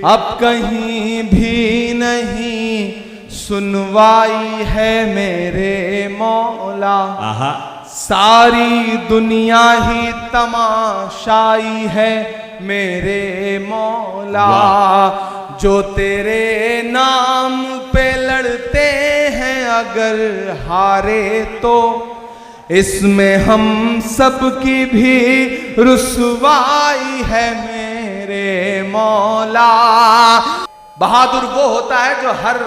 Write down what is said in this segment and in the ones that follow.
अब कहीं भी नहीं सुनवाई है मेरे मौला। सारी दुनिया ही तमाशाई है मेरे मौला। जो तेरे नाम पे लड़ते हैं अगर हारे तो इसमें हम सब की भी रुसवाई है मेरे मौला। बहादुर वो होता है जो हर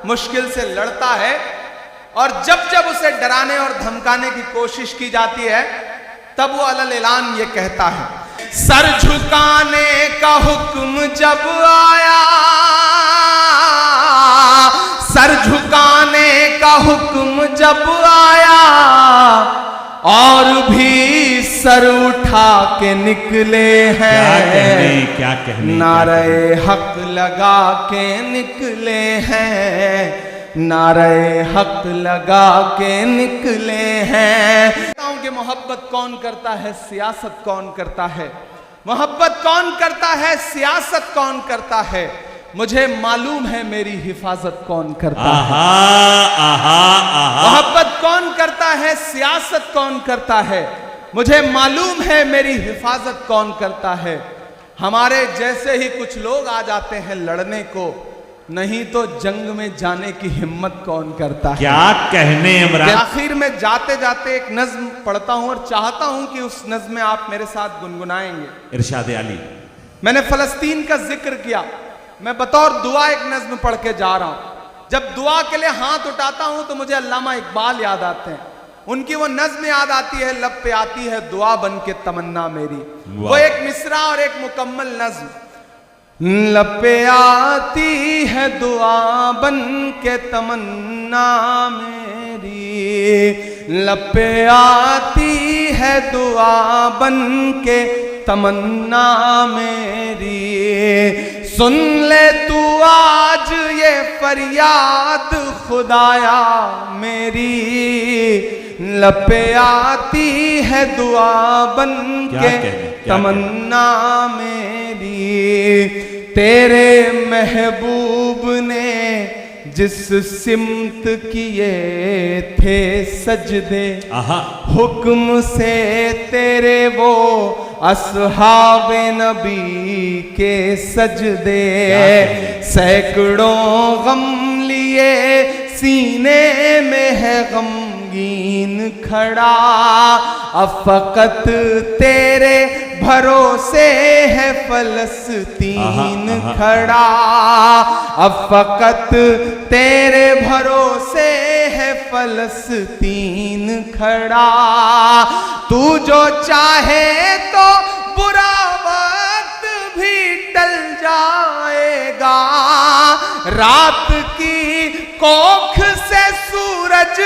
मुश्किल से लड़ता है और जब जब उसे डराने और धमकाने की कोशिश की जाती है तब वो अलल ऐलान ये कहता है, सर झुकाने का हुक्म जब आया, सर झुकाने का हुक्म जब आया और भी सर उठा के निकले हैं। क्या कहने नारे हक लगा के निकले हैं, नारे हक लगा के निकले हैं। कि मोहब्बत कौन करता है, सियासत कौन करता है, मोहब्बत कौन करता है, सियासत कौन करता है, मुझे मालूम है मेरी हिफाजत कौन करता है। मोहब्बत कौन करता है, सियासत कौन करता है, मुझे मालूम है मेरी हिफाजत कौन करता है। हमारे जैसे ही कुछ लोग आ जाते हैं लड़ने को, नहीं तो जंग में जाने की हिम्मत कौन करता है। क्या कहने इमरान। आखिर में जाते जाते एक नज्म पढ़ता हूं और चाहता हूं कि उस नज्म में आप मेरे साथ गुनगुनाएंगे। इरशाद अली। मैंने फलस्तीन का जिक्र किया, मैं बतौर दुआ एक नज्म पढ़ के जा रहा हूं। जब दुआ के लिए हाथ उठाता हूं तो मुझे अल्लामा इकबाल याद आते हैं, उनकी वो नज्म याद आती है, लब पे आती है दुआ बन के तमन्ना मेरी। वो एक मिसरा और एक मुकम्मल नज्म। लब पे आती है दुआ बन के तमन्ना मेरी, लब पे आती है दुआ बन के तमन्ना मेरी। सुन ले तू आज ये फरियाद खुदाया मेरी, लब पे आती है दुआ बन के तमन्ना मेरी। तेरे महबूब ने जिस सिमत किए थे सजदे, हुक्म से तेरे वो असहाबे नबी के सजदे। सैकड़ों गम लिए सीने में है गमगीन खड़ा, अब फकत तेरे भरोसे है फलस्तीन खड़ा, अब फकत तेरे भरोसे है फलस्तीन खड़ा। तू जो चाहे तो बुरा वक्त भी टल जाएगा, रात की कोख से सूरज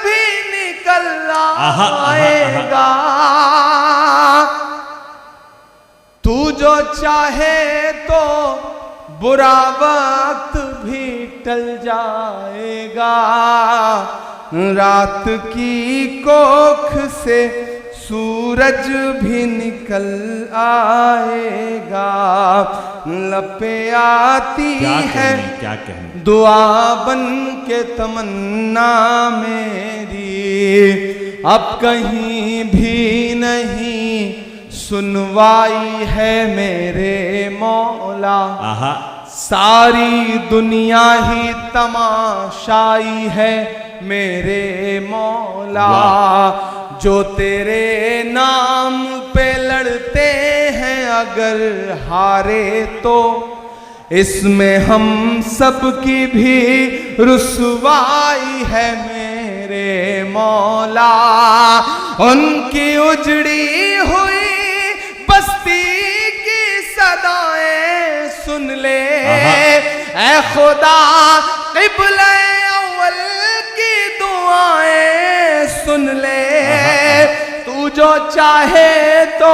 भी निकल आएगा। तू जो चाहे तो बुरा वक्त भी टल जाएगा, रात की कोख से सूरज भी निकल आएगा। लपे आती है क्या कहने दुआ बन के तमन्ना मेरी, अब कहीं भी नहीं सुनवाई है मेरे मौला। सारी दुनिया ही तमाशाई है मेरे मौला। जो तेरे नाम पे लड़ते हैं अगर हारे तो इसमें हम सब की भी रुसवाई है मेरे मौला। उनकी उजड़ी हुई बस्ती की सदाएं सुन ले ऐ खुदा, क़िबला अव्वल की दुआएं सुन ले। तू जो चाहे तो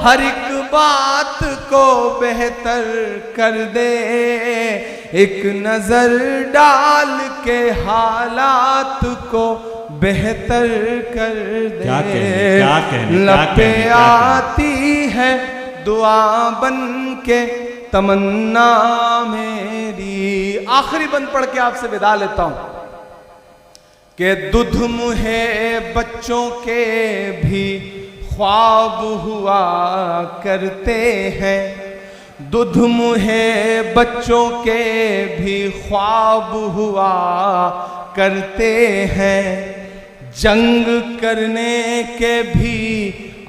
हर एक बात को बेहतर कर दे, एक नजर डाल के हालात को बेहतर कर दे। क्या कहने लपे आती है दुआ बन के तमन्ना मेरी। आखिरी बंद पढ़ के आपसे विदा लेता हूं कि दुध मुहे बच्चों के भी ख्वाब हुआ करते हैं, दुध मुहे बच्चों के भी ख्वाब हुआ करते हैं, जंग करने के भी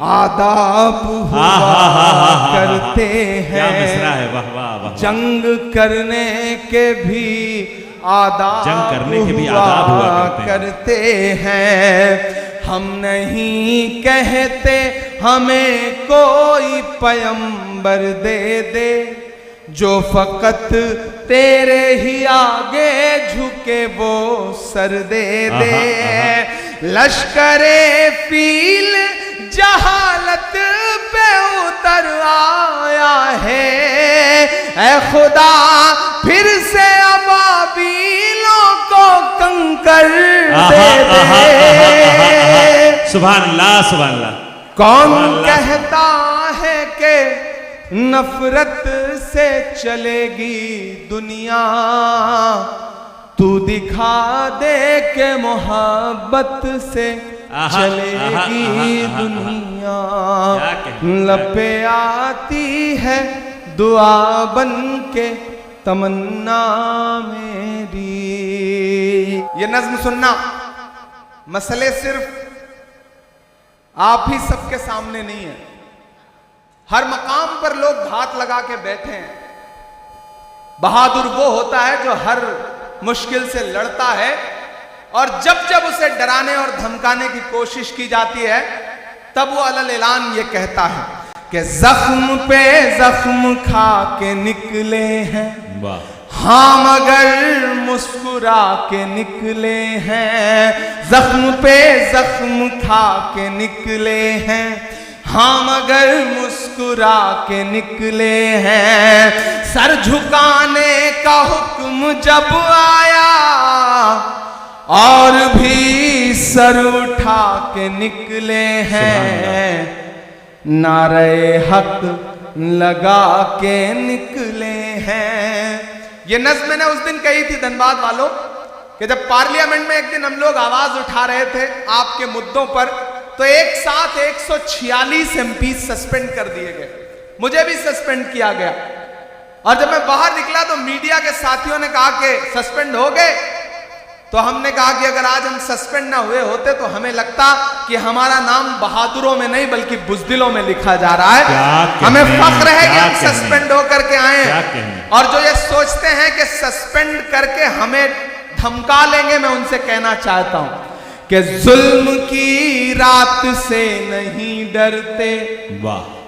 आदाब हुआ करते हैं। वाह वाह वाह। जंग करने के भी आदाब जंग करने के भी आदाब हुआ करते हैं। हम नहीं कहते हमें कोई पैगंबर दे दे, जो फकत तेरे ही आगे झुके वो सर दे दे। लश्करे फील जहालत पे उतर आया है, ऐ खुदा फिर से अबाबीलों को कंकर दे दे। सुभान अल्लाह सुभान अल्लाह। कौन कहता है कि नफरत से चलेगी दुनिया, तू दिखा दे के मोहब्बत से चलेगी दुनिया। लपे आती है दुआ बन के तमन्ना मेरी। ये नज्म सुनना, मसले सिर्फ आप ही सबके सामने नहीं है, हर मकाम पर लोग घात लगा के बैठे हैं। बहादुर वो होता है जो हर मुश्किल से लड़ता है, और जब जब उसे डराने और धमकाने की कोशिश की जाती है तब वो अलल ऐलान ये कहता है कि जख्म पे जख्म खा के निकले हैं, हाँ मगर मुस्कुरा के निकले हैं। जख्म पे जख्म खा के निकले हैं, हाँ मगर मुस्कुरा के निकले हैं। सर झुकाने का हुक्म जब आया और भी सर उठा के निकले हैं, नारे हक लगा के निकले हैं। ये नज़्म मैंने उस दिन कही थी धनबाद वालों कि जब पार्लियामेंट में एक दिन हम लोग आवाज उठा रहे थे आपके मुद्दों पर, तो एक साथ 146 एमपी सस्पेंड कर दिए गए, मुझे भी सस्पेंड किया गया। और जब मैं बाहर निकला तो मीडिया के साथियों ने कहा कि सस्पेंड हो गए, तो हमने कहा कि अगर आज हम सस्पेंड ना हुए होते तो हमें लगता कि हमारा नाम बहादुरों में नहीं बल्कि बुज़दिलों में लिखा जा रहा है। हमें फख्र है कि हम सस्पेंड होकर के आए हैं। और जो ये सोचते हैं कि सस्पेंड करके हमें धमका लेंगे, मैं उनसे कहना चाहता हूं कि जुल्म की रात से नहीं डरते,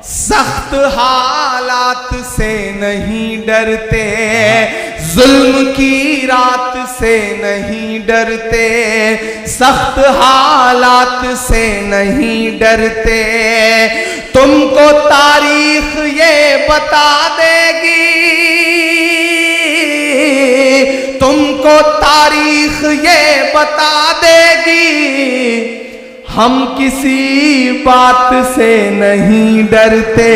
सख्त हालात से नहीं डरते। जुल्म की रात से नहीं डरते, सख्त हालात से नहीं डरते। तुमको तारीख ये बता देगी, तुमको तारीख ये बता देगी, हम किसी बात से नहीं डरते,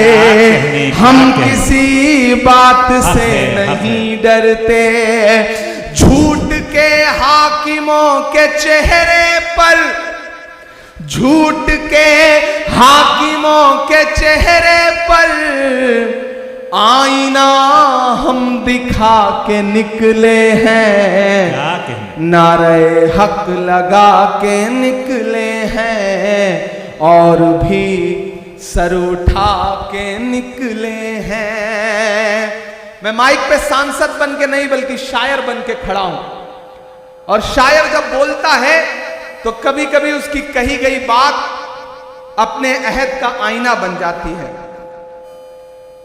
हम किसी बात से नहीं डरते। झूठ के हाकिमों के चेहरे पर, झूठ के हाकिमों के चेहरे पर आईना हम दिखा के निकले हैं, नारे हक लगा के निकले हैं, और भी सर उठा के निकले हैं। मैं माइक पे सांसद बन के नहीं बल्कि शायर बन के खड़ा हूं, और शायर जब बोलता है तो कभी कभी उसकी कही गई बात अपने अहद का आईना बन जाती है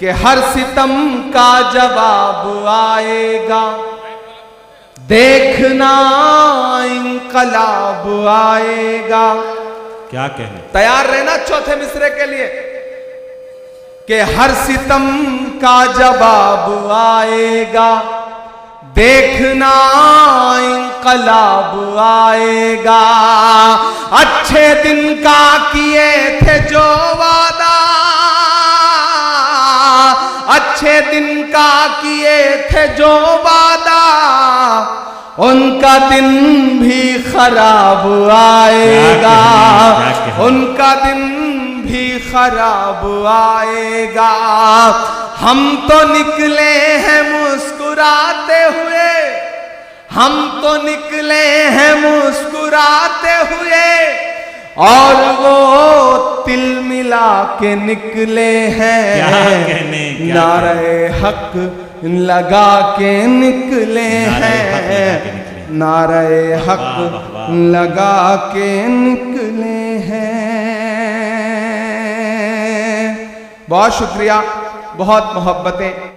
कि हर सितम का जवाब आएगा, देखना इंकलाब आएगा। क्या कहने, तैयार रहना चौथे मिसरे के लिए कि हर सितम का जवाब आएगा, देखना इंकलाब आएगा। अच्छे दिन का किए थे जो वादा, अच्छे दिन का किए थे जो वादा, उनका दिन भी खराब आएगा, क्या कहें? उनका दिन भी खराब आएगा। हम तो निकले हैं मुस्कुराते हुए, हम तो निकले हैं मुस्कुराते हुए, और वो तिल मिला के निकले हैं, क्या कहने, क्या नारे हक लगा के निकले हैं, नारे हक वाह, वाह। लगा के निकले हैं। बहुत शुक्रिया, बहुत मोहब्बतें।